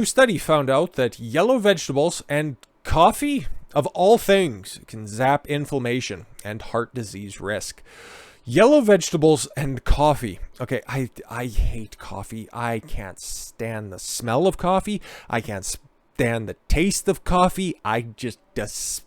New study found out that yellow vegetables and coffee, of all things, can zap inflammation and heart disease risk. Yellow vegetables and coffee. Okay, I hate coffee. I can't stand the smell of coffee. I can't stand the taste of coffee. I just despise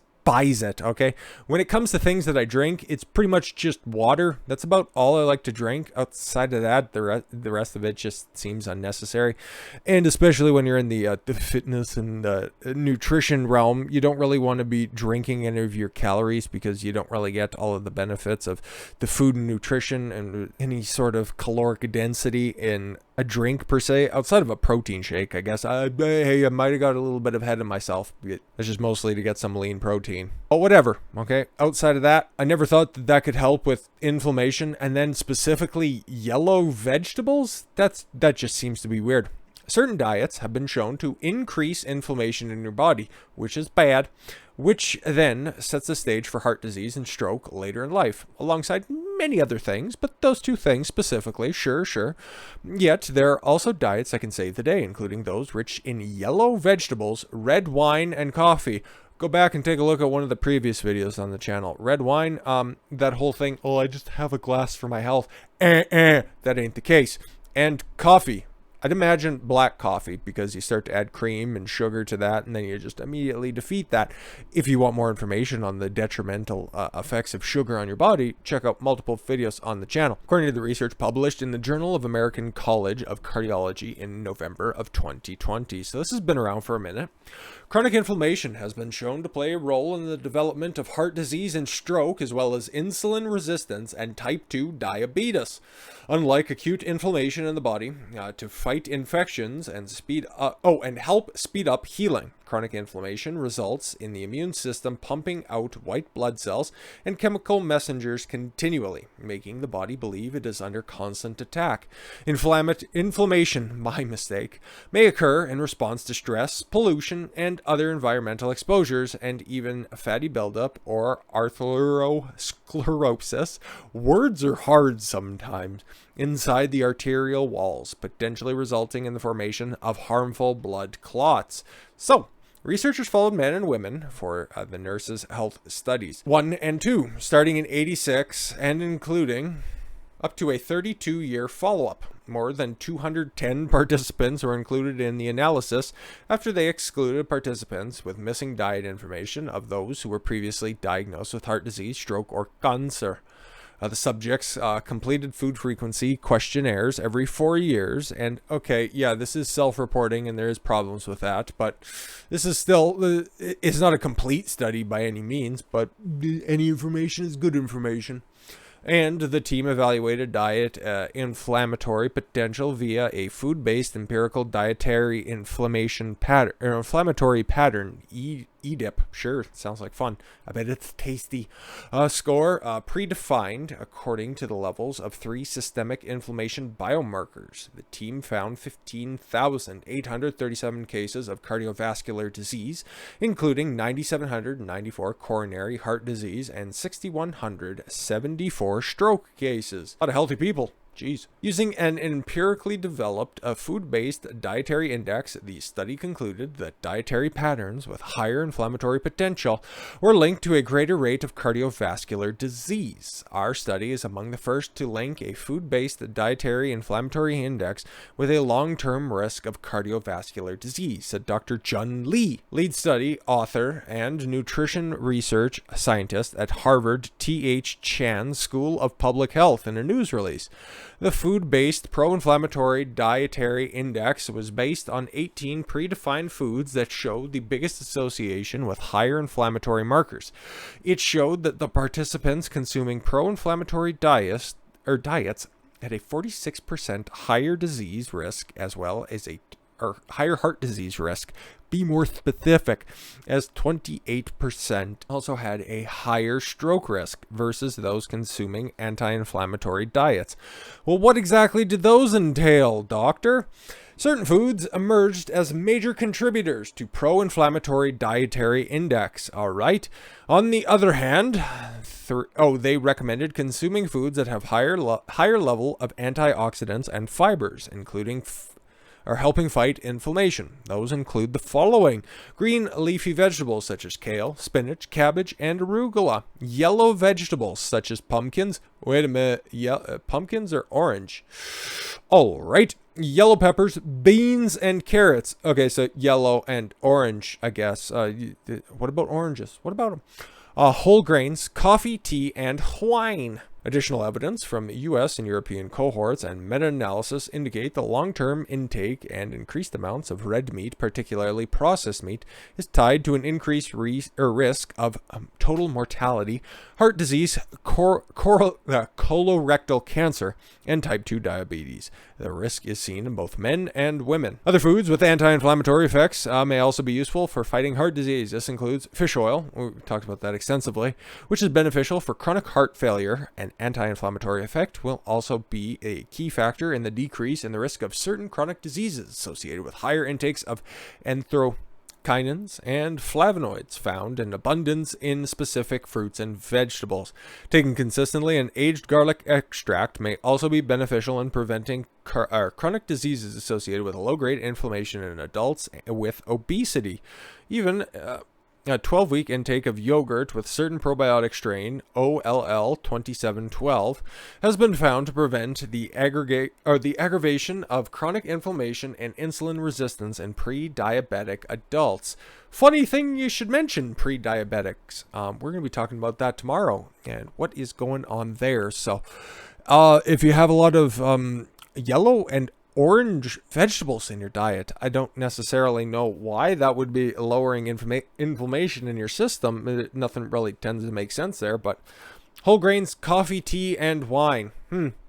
it, okay? When it comes to things that I drink, it's pretty much just water. That's about all I like to drink. Outside of that, the rest of it just seems unnecessary. And especially when you're in the fitness and nutrition realm, you don't really want to be drinking any of your calories because you don't really get all of the benefits of the food and nutrition and any sort of caloric density in a drink per se, outside of a protein shake. I guess I might have got a little bit ahead of myself. It's just mostly to get some lean protein. But whatever, okay? Outside of that, I never thought that could help with inflammation. And then specifically yellow vegetables? That just seems to be weird. Certain diets have been shown to increase inflammation in your body, which is bad, which then sets the stage for heart disease and stroke later in life, alongside many other things, but those two things specifically, sure. Yet, there are also diets that can save the day, including those rich in yellow vegetables, red wine, and coffee. Go back and take a look at one of the previous videos on the channel. Red wine, that whole thing, oh, I just have a glass for my health. That ain't the case. And coffee. I'd imagine black coffee, because you start to add cream and sugar to that, and then you just immediately defeat that. If you want more information on the detrimental effects of sugar on your body, check out multiple videos on the channel. According to the research published in the Journal of American College of Cardiology in November of 2020. So this has been around for a minute. Chronic inflammation has been shown to play a role in the development of heart disease and stroke, as well as insulin resistance and type 2 diabetes. Unlike acute inflammation in the body, to fight infections and help speed up healing. Chronic inflammation results in the immune system pumping out white blood cells and chemical messengers continually, making the body believe it is under constant attack. Inflammation, my mistake, may occur in response to stress, pollution, and other environmental exposures, and even fatty buildup or atherosclerosis. Words are hard sometimes. Inside the arterial walls, potentially resulting in the formation of harmful blood clots. So, researchers followed men and women for the nurses' health studies 1 and 2, starting in 86 and including up to a 32-year follow-up. More than 210 participants were included in the analysis after they excluded participants with missing diet information of those who were previously diagnosed with heart disease, stroke, or cancer. The subjects completed food frequency questionnaires every 4 years. And okay, yeah, this is self-reporting and there is problems with that, but this is still, it's not a complete study by any means, but any information is good information. And the team evaluated diet inflammatory potential via a food-based empirical dietary inflammatory pattern, EDIP. Sure, sounds like fun. I bet it's tasty. Score predefined according to the levels of 3 systemic inflammation biomarkers. The team found 15,837 cases of cardiovascular disease, including 9,794 coronary heart disease and 6,174 stroke cases. A lot of healthy people. Jeez. Using an empirically developed food-based dietary index, the study concluded that dietary patterns with higher inflammatory potential were linked to a greater rate of cardiovascular disease. Our study is among the first to link a food-based dietary inflammatory index with a long-term risk of cardiovascular disease, said Dr. Jun Lee, lead study author and nutrition research scientist at Harvard T.H. Chan School of Public Health, in a news release. The food-based pro-inflammatory dietary index was based on 18 predefined foods that showed the biggest association with higher inflammatory markers. It showed that the participants consuming pro-inflammatory diets had a 46% higher disease risk, as well as higher heart disease risk. Be more specific, as 28% also had a higher stroke risk versus those consuming anti-inflammatory diets. Well, what exactly did those entail, doctor? Certain foods emerged as major contributors to pro-inflammatory dietary index, all right? On the other hand, they recommended consuming foods that have higher level of antioxidants and fibers, including are helping fight inflammation. Those include the following: green leafy vegetables such as kale, spinach, cabbage, and arugula. Yellow vegetables such as pumpkins. Wait a minute, pumpkins are orange. All right. Yellow peppers, beans, and carrots. Okay, so yellow and orange, I guess. What about oranges? What about them? Whole grains, coffee, tea, and wine. Additional evidence from U.S. and European cohorts and meta-analysis indicate the long-term intake and increased amounts of red meat, particularly processed meat, is tied to an increased risk of total mortality, heart disease, colorectal cancer, and type 2 diabetes. The risk is seen in both men and women. Other foods with anti-inflammatory effects may also be useful for fighting heart disease. This includes fish oil, we talked about that extensively, which is beneficial for chronic heart failure. An anti-inflammatory effect will also be a key factor in the decrease in the risk of certain chronic diseases associated with higher intakes of anthocyanins and flavonoids found in abundance in specific fruits and vegetables. Taken consistently, an aged garlic extract may also be beneficial in preventing chronic diseases associated with low-grade inflammation in adults with obesity. Even a 12-week intake of yogurt with certain probiotic strain OLL 2712 has been found to prevent the aggravation of chronic inflammation and insulin resistance in pre-diabetic adults. Funny thing you should mention pre-diabetics. We're going to be talking about that tomorrow and what is going on there. So if you have a lot of yellow and orange vegetables in your diet, I don't necessarily know why that would be lowering inflammation in your system. Nothing really tends to make sense there, but whole grains, coffee, tea, and wine.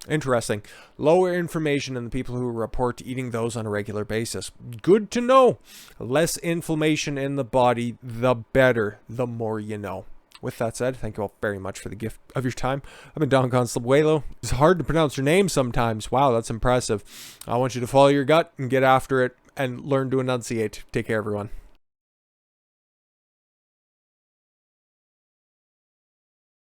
Interesting. Lower inflammation in the people who report eating those on a regular basis. Good to know. Less inflammation in the body, the better, the more you know. With that said, thank you all very much for the gift of your time. I've been Don Constabuelo. It's hard to pronounce your name sometimes. Wow, that's impressive. I want you to follow your gut and get after it and learn to enunciate. Take care, everyone.